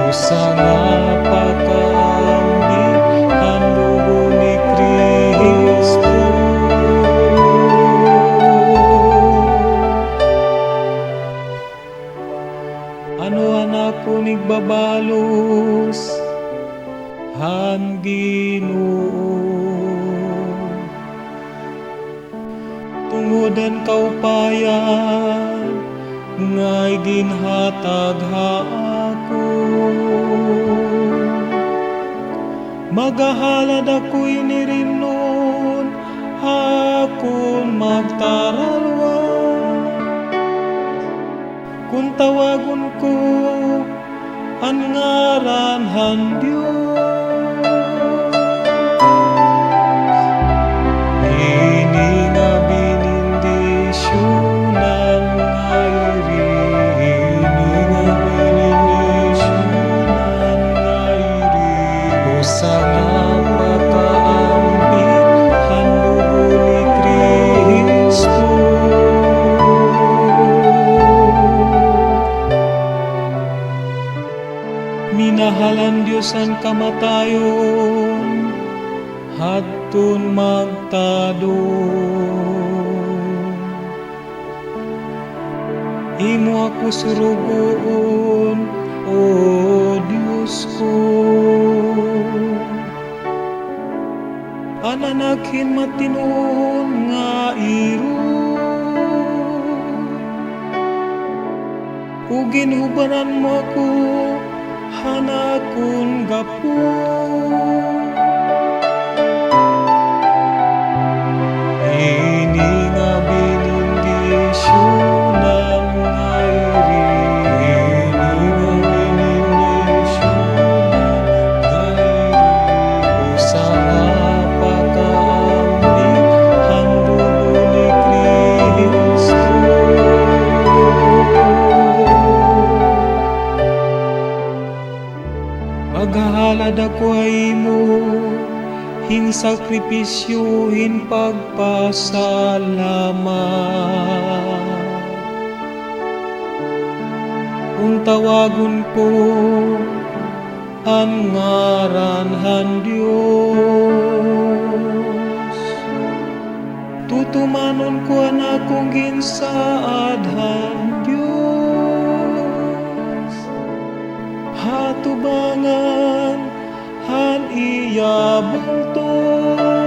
Usa nga pagkaambi ang dugo ni Kristo. Ano anak ko nigbabalos han Ginoo, tungodan kaupayan ngay ginhatag ha ako. Magahalad ako'y nirinon hakon magtaralwa. Kung tawagon ko ang ngaran han Diyos, ini nga binindisyonan ngairi, ini nga binindisyonan ngairi. Usa nga pagkaambi han dugo ni Kristo. Minahalan Diyos ang kamatayon, hadton magtadon. Imo ako surugoon, O Diyos ko. Ananakhin matinon nga iro, ug ginhubaran mo ako hanakon gapo. Ini nga binindisyonan ngairi, ini nga binindisyonan ngairi. Usa nga pagkaambi han dugo ni Kristo. Paghahalad ako ay mo, hin sakripisyo, hin pagpasalamat. Kung tawagon ko ang ngaran han Diyos, tutumanon ko ang akong ginsaad han Diyos. Hatubangan han iya bungtod,